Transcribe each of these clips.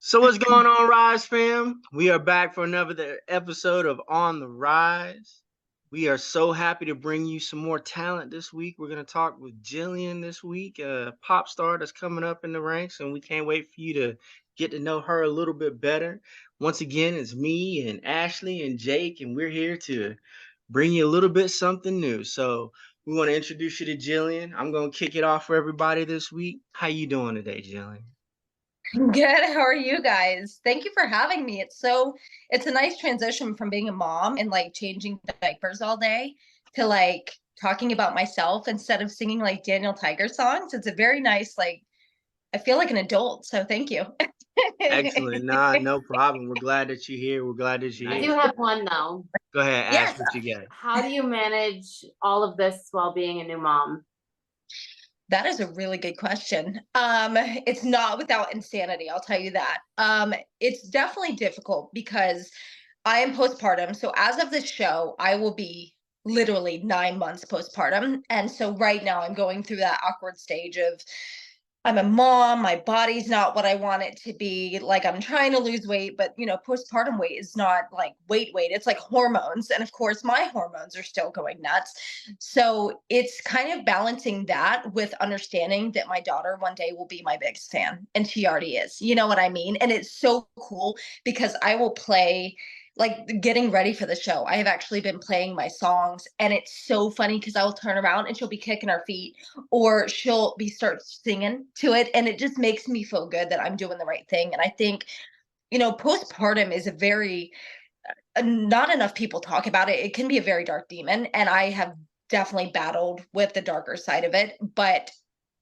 So what's going on, Rise fam? We are back for another episode of On the Rise. We are so happy to bring you some more talent this week. We're going to talk with Jillian this week, a pop star that's coming up in the ranks, and we can't wait for you to get to know her a little bit better. Once again, it's me and Ashley and Jake, and we're here to bring you a little bit something new. So we want to introduce you to Jillian. I'm going to kick it off for everybody this week. How you doing today, Jillian? Good. How are you guys? Thank you for having me. It's a nice transition from being a mom and like changing diapers all day to like talking about myself instead of singing like Daniel Tiger songs. It's a very nice, like, I feel like an adult. So thank you. Excellent. Nah, no problem. We're glad that you're here. We're glad that you're I here. do have one though. Go ahead, ask Yes, what you got. How do you manage all of this while being a new mom? that is a really good question. It's not without insanity, I'll tell you that. It's definitely difficult because I am postpartum. So as of this show, I will be literally 9 months postpartum. And so right now I'm going through that awkward stage of I'm a mom, my body's not what I want it to be. Like I'm trying to lose weight, but postpartum weight is not like weight, it's like hormones. And of course, my hormones are still going nuts. So it's kind of balancing that with understanding that my daughter one day will be my biggest fan. And she already is. You know what I mean? And it's so cool because I will play like getting ready for the show. I have actually been playing my songs and it's so funny because I will turn around and she'll be kicking her feet or she'll be start singing to it and it just makes me feel good that I'm doing the right thing. And I think postpartum is a very not enough people talk about it. It can be a very dark demon and I have definitely battled with the darker side of it, but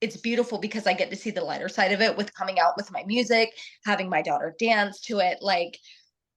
it's beautiful because I get to see the lighter side of it with coming out with my music, having my daughter dance to it. Like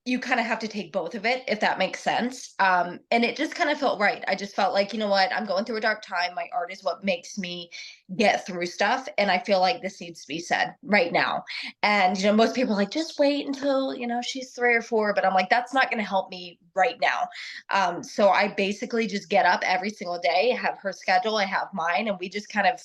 you kind of have to take both of it, if that makes sense. And it just kind of felt right. I just felt like, you know what, I'm going through a dark time. My art is what makes me get through stuff. And I feel like this needs to be said right now. And, most people are like, just wait until, she's 3 or 4. But I'm like, that's not going to help me right now. So I basically just get up every single day, have her schedule, I have mine, and we just kind of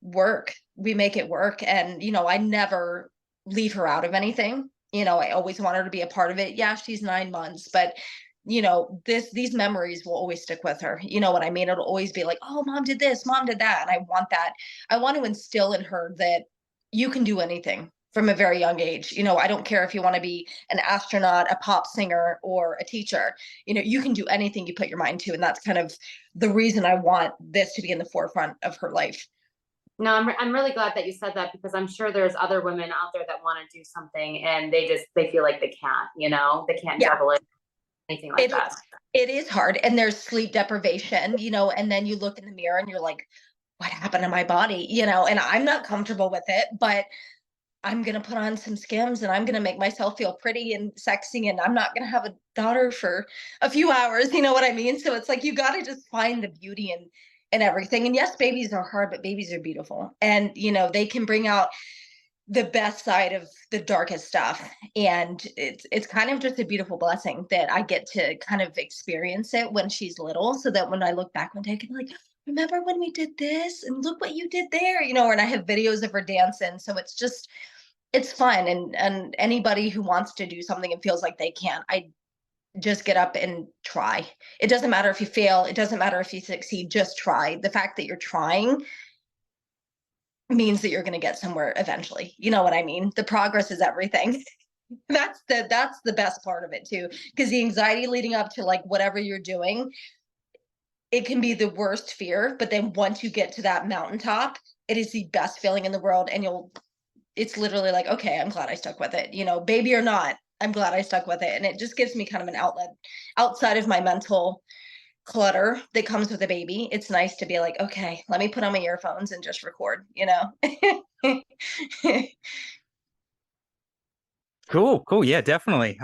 work. We make it work. And, I never leave her out of anything. I always want her to be a part of it. Yeah, she's 9 months, but these memories will always stick with her. You know what I mean? It'll always be like, oh, mom did this, mom did that. And I want that. I want to instill in her that you can do anything from a very young age. I don't care if you want to be an astronaut, a pop singer, or a teacher. You can do anything you put your mind to. And that's kind of the reason I want this to be in the forefront of her life. No, I'm really glad that you said that because I'm sure there's other women out there that want to do something and they feel like they can't, they can't juggle it, anything like that. It is hard. And there's sleep deprivation, and then you look in the mirror and you're like, what happened to my body? And I'm not comfortable with it, but I'm going to put on some Skims and I'm going to make myself feel pretty and sexy. And I'm not going to have a daughter for a few hours. You know what I mean? So it's like, you got to just find the beauty and everything. And yes, babies are hard, but babies are beautiful. And, they can bring out the best side of the darkest stuff. And it's kind of just a beautiful blessing that I get to kind of experience it when she's little. So that when I look back one day, I can be like, remember when we did this and look what you did there, and I have videos of her dancing. So it's fun. And anybody who wants to do something and feels like they can't, I just get up and try. It doesn't matter if you fail. It doesn't matter if you succeed. Just try. The fact that you're trying means that you're going to get somewhere eventually. You know what I mean? The progress is everything. That's the best part of it too, because the anxiety leading up to like whatever you're doing, it can be the worst fear. But then once you get to that mountaintop, it is the best feeling in the world. And it's literally like, okay, I'm glad I stuck with it. Baby or not, I'm glad I stuck with it. And it just gives me kind of an outlet outside of my mental clutter that comes with a baby. It's nice to be like, okay, let me put on my earphones and just record, Cool. Yeah, definitely.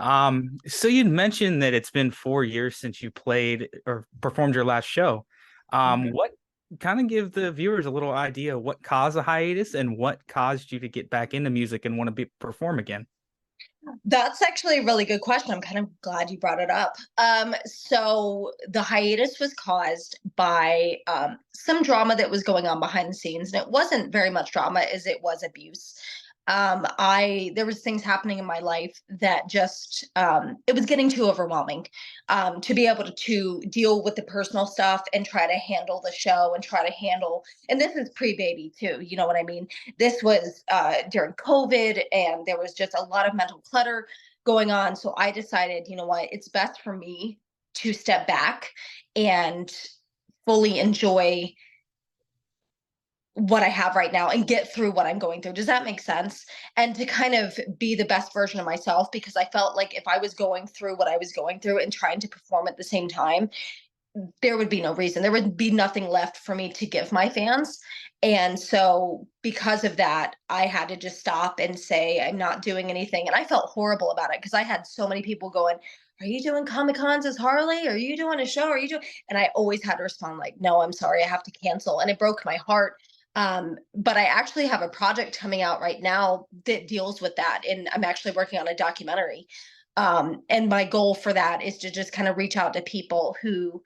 So you'd mentioned that it's been 4 years since you played or performed your last show. What kind of give the viewers a little idea what caused the hiatus and what caused you to get back into music and want to perform again? That's actually a really good question. I'm kind of glad you brought it up. So the hiatus was caused by some drama that was going on behind the scenes, and it wasn't very much drama as it was abuse. There was things happening in my life that just, it was getting too overwhelming, to be able to deal with the personal stuff and try to handle the show and try to handle, and this is pre-baby too, you know what I mean? This was, during COVID, and there was just a lot of mental clutter going on. So I decided, you know what, it's best for me to step back and fully enjoy what I have right now and get through what I'm going through. Does that make sense? And to kind of be the best version of myself, because I felt like if I was going through what I was going through and trying to perform at the same time, there would be no reason. There would be nothing left for me to give my fans. And so because of that, I had to just stop and say, I'm not doing anything. And I felt horrible about it because I had so many people going, are you doing Comic Cons as Harley? Are you doing a show? Are you doing? And I always had to respond like, no, I'm sorry, I have to cancel. And it broke my heart. But I actually have a project coming out right now that deals with that. And I'm actually working on a documentary. And my goal for that is to just kind of reach out to people who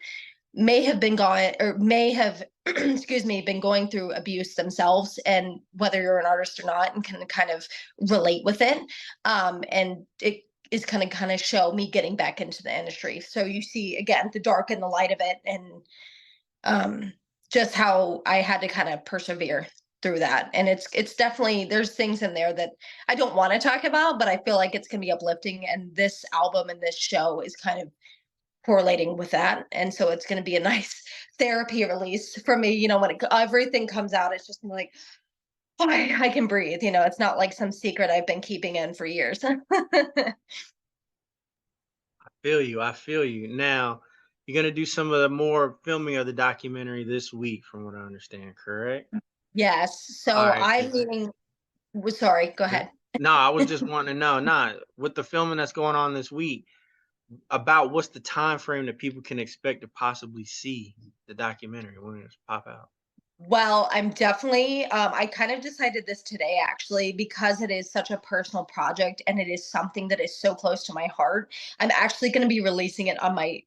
may have been gone or may have, excuse me, been going through abuse themselves, and whether you're an artist or not, and can kind of relate with it. And it is kind of show me getting back into the industry. So you see, again, the dark and the light of it, and just how I had to kind of persevere through that. And it's definitely, there's things in there that I don't want to talk about, but I feel like it's going to be uplifting. And this album and this show is kind of correlating with that. And so it's going to be a nice therapy release for me. You know, when everything comes out, it's just like, oh, I can breathe. You know, it's not like some secret I've been keeping in for years. I feel you. Now, you're gonna do some of the more filming of the documentary this week, from what I understand, correct? Yes. So All right. I'm meeting. Sorry, go ahead. No, I was just wanting to know, not with the filming that's going on this week, about what's the time frame that people can expect to possibly see the documentary when it's pop out. Well, I'm definitely, I kind of decided this today actually, because it is such a personal project and it is something that is so close to my heart. I'm actually going to be releasing it on my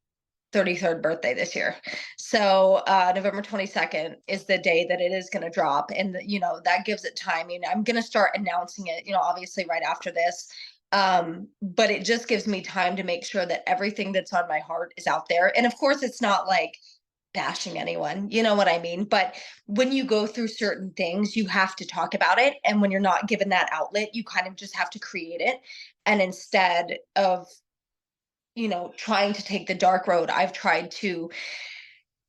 33rd birthday this year. So November 22nd is the day that it is going to drop. And, you know, that gives it time. You know, I'm going to start announcing it, you know, obviously right after this. But it just gives me time to make sure that everything that's on my heart is out there. And of course, it's not like bashing anyone, you know what I mean? But when you go through certain things, you have to talk about it. And when you're not given that outlet, you kind of just have to create it. And instead of, you know, trying to take the dark road, I've tried to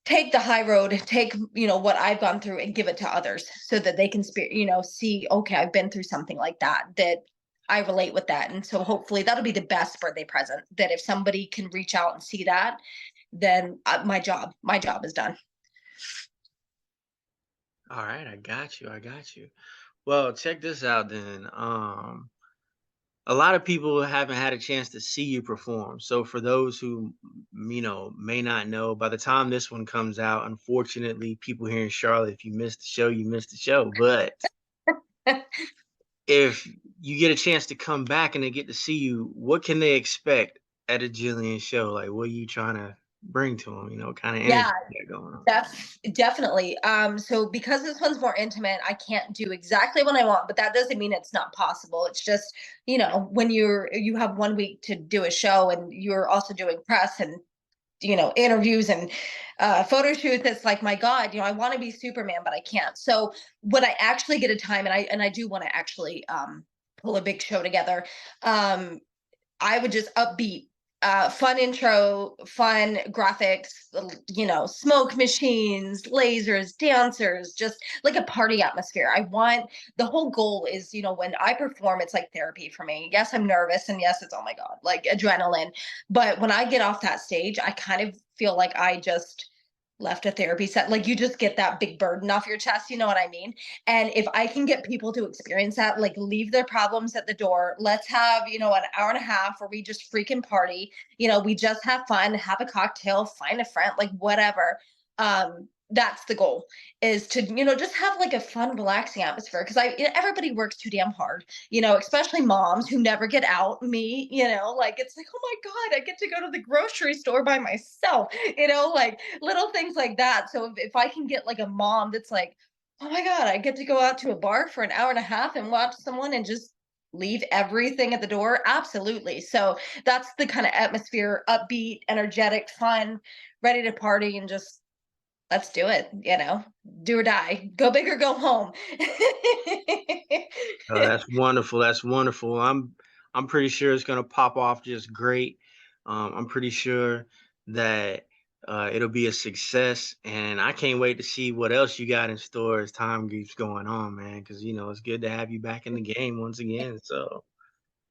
take the high road, take, you know, what I've gone through and give it to others so that they can, you know, see, okay, I've been through something like that, that I relate with that. And so hopefully that'll be the best birthday present, that if somebody can reach out and see that, then my job is done. All right, I got you. Well, check this out then. A lot of people haven't had a chance to see you perform. So for those who, you know, may not know, by the time this one comes out, unfortunately, people here in Charlotte, if you missed the show, you missed the show. But if you get a chance to come back and they get to see you, what can they expect at a Jillian show? Like, what are you trying to bring to them? You know, what kind of energy Yeah, you got going on? that's definitely. So because this one's more intimate, I can't do exactly what I want, but that doesn't mean it's not possible. It's just, you know, when you have 1 week to do a show and you're also doing press and, you know, interviews and photo shoots, it's like, my God, you know, I want to be Superman, but I can't. So when I actually get a time, and I do want to actually pull a big show together, I would just upbeat, fun intro, fun graphics, you know, smoke machines, lasers, dancers, just like a party atmosphere. I want, the whole goal is, you know, when I perform, it's like therapy for me. Yes, I'm nervous, and yes, it's, oh my God, like adrenaline. But when I get off that stage, I kind of feel like I just left a therapy set. Like, you just get that big burden off your chest, you know what I mean? And if I can get people to experience that, like leave their problems at the door, let's have, you know, an hour and a half where we just freaking party, you know, we just have fun, have a cocktail, find a friend, like whatever. That's the goal, is to, you know, just have like a fun, relaxing atmosphere. Cause everybody works too damn hard, you know, especially moms who never get out. Me, you know, like, it's like, oh my God, I get to go to the grocery store by myself, you know, like little things like that. So if I can get like a mom that's like, oh my God, I get to go out to a bar for an hour and a half and watch someone and just leave everything at the door. Absolutely. So that's the kind of atmosphere, upbeat, energetic, fun, ready to party and just let's do it, do or die, go big or go home. Oh, that's wonderful. That's wonderful. I'm pretty sure it's gonna pop off just great. I'm pretty sure that it'll be a success, and I can't wait to see what else you got in store as time keeps going on, man. Because it's good to have you back in the game once again. So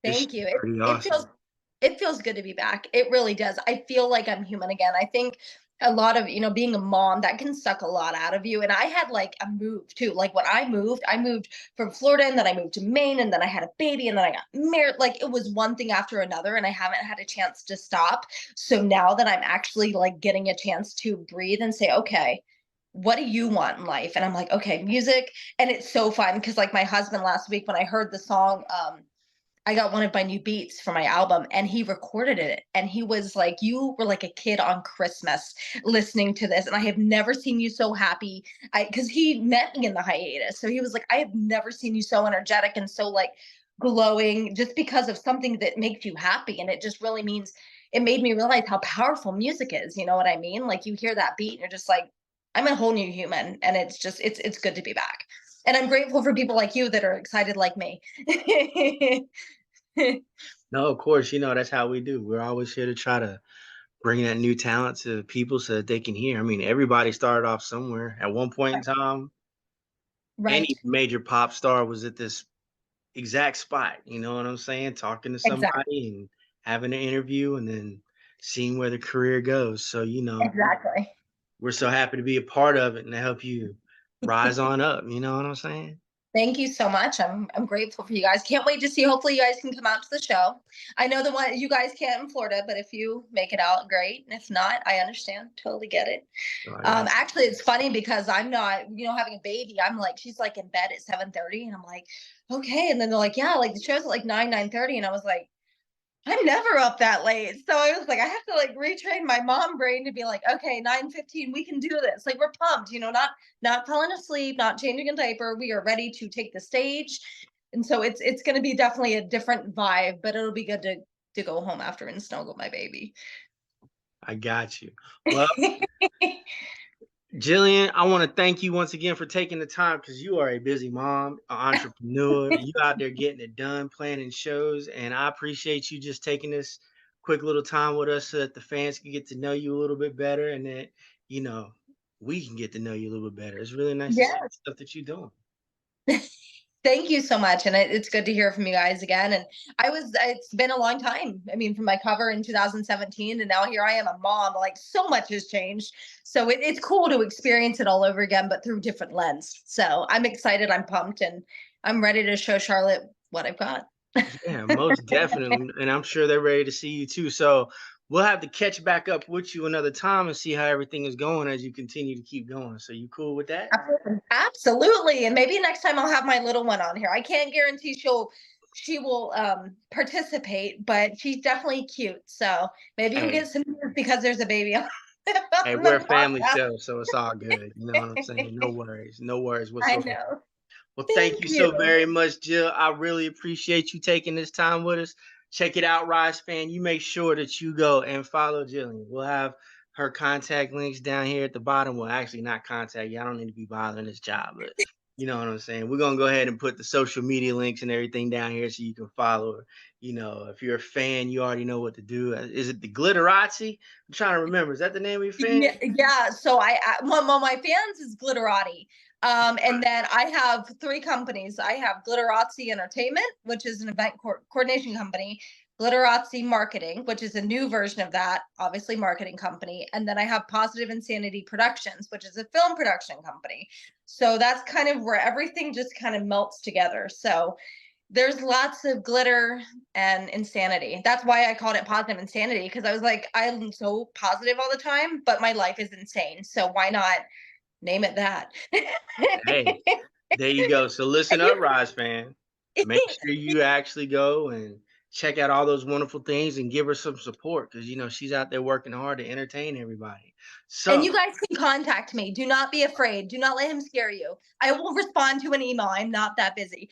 this is Thank you. pretty It awesome. feels good to be back. It really does. I feel like I'm human again. I think a lot of, being a mom, that can suck a lot out of you. And I had like a move too. Like when I moved from Florida and then I moved to Maine and then I had a baby and then I got married. Like it was one thing after another and I haven't had a chance to stop. So now that I'm actually like getting a chance to breathe and say, okay, what do you want in life? And I'm like, okay, music. And it's so fun because like my husband last week when I heard the song, I got one of my new beats for my album and he recorded it. And he was like, you were like a kid on Christmas listening to this. And I have never seen you so happy. Because he met me in the hiatus. So he was like, I have never seen you so energetic and so like glowing just because of something that makes you happy. And it just really means it made me realize how powerful music is. You know what I mean? Like you hear that beat and you're just like, I'm a whole new human. And it's just, it's good to be back. And I'm grateful for people like you that are excited like me. No, of course, that's how we do. We're always here to try to bring that new talent to people so that they can hear. I mean, everybody started off somewhere at one point in time. Right. Any major pop star was at this exact spot, you know what I'm saying? Talking to Exactly. somebody and having an interview and then seeing where the career goes. So, Exactly. we're so happy to be a part of it and to help you rise on up. You know what I'm saying? Thank you so much. I'm grateful for you guys. Can't wait to see. Hopefully, you guys can come out to the show. I know the one you guys can't in Florida, but if you make it out, great. And if not, I understand. Totally get it. So I got Actually, it's funny because I'm not, having a baby. I'm like, she's like in bed at 7:30, and I'm like, okay. And then they're like, yeah, like the show's at like 9:30, and I was like, I'm never up that late. So I was like, I have to like retrain my mom brain to be like, okay, 9:15, we can do this. Like we're pumped, not falling asleep, not changing a diaper. We are ready to take the stage. And so it's gonna be definitely a different vibe, but it'll be good to go home after and snuggle my baby. I got you. Well, Jillian, I want to thank you once again for taking the time because you are a busy mom, an entrepreneur. You out there getting it done, planning shows, and I appreciate you just taking this quick little time with us so that the fans can get to know you a little bit better, and that you know we can get to know you a little bit better. It's really nice to see Yeah. the stuff that you're doing. Thank you so much. And it's good to hear from you guys again. And it's been a long time. I mean, from my cover in 2017 and now here I am a mom, like so much has changed. So it's cool to experience it all over again, but through different lens. So I'm excited. I'm pumped and I'm ready to show Charlotte what I've got. Yeah, most definitely, and I'm sure they're ready to see you too. So we'll have to catch back up with you another time and see how everything is going as you continue to keep going. So you cool with that? Absolutely. And maybe next time I'll have my little one on here. I can't guarantee she will participate, but she's definitely cute. So maybe you'll Hey, get some news because there's a baby on, hey, on we're a the family podcast. show, so it's all good. You know what I'm saying? No worries I whatsoever. know. Well, thank Thank you you. so very much, Jill. I really appreciate you taking this time with us. Check it out, Ryze fan. You make sure that you go and follow Jillian. We'll have her contact links down here at the bottom. Well, actually, not contact you. I don't need to be bothering this job, but you know what I'm saying. We're gonna go ahead and put the social media links and everything down here so you can follow her. If you're a fan, you already know what to do. Is it the Glitterazzi? I'm trying to remember. Is that the name of your fan? Yeah. So one of my fans is Glitterati. And then I have three companies. I have Glitterazzi Entertainment, which is an event coordination company. Glitterazzi Marketing, which is a new version of that, obviously marketing company. And then I have Positive Insanity Productions, which is a film production company. So that's kind of where everything just kind of melts together. So there's lots of glitter and insanity. That's why I called it Positive Insanity, because I was like, I'm so positive all the time, but my life is insane. So why not name it that? Hey, there you go. So listen up, Ryze fan. Make sure you actually go and check out all those wonderful things and give her some support, because you know she's out there working hard to entertain everybody. So and you guys can contact me. Do not be afraid. Do not let him scare you. I will respond to an email. I'm not that busy.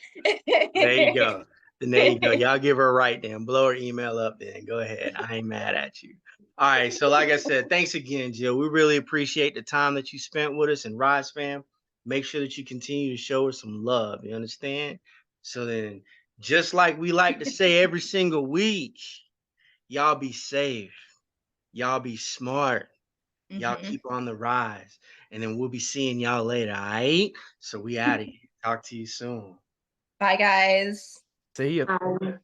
there you go. Then there you go. Y'all give her a right then. Blow her email up then. Go ahead. I ain't mad at you. All right. So like I said, thanks again, Jill. We really appreciate the time that you spent with us. And Ryze fam, make sure that you continue to show her some love. You understand? So then, just like we like to say every single week, y'all be safe. Y'all be smart. Y'all keep on the rise. And then we'll be seeing y'all later. All right. So we out of here. Talk to you soon. Bye, guys. See you.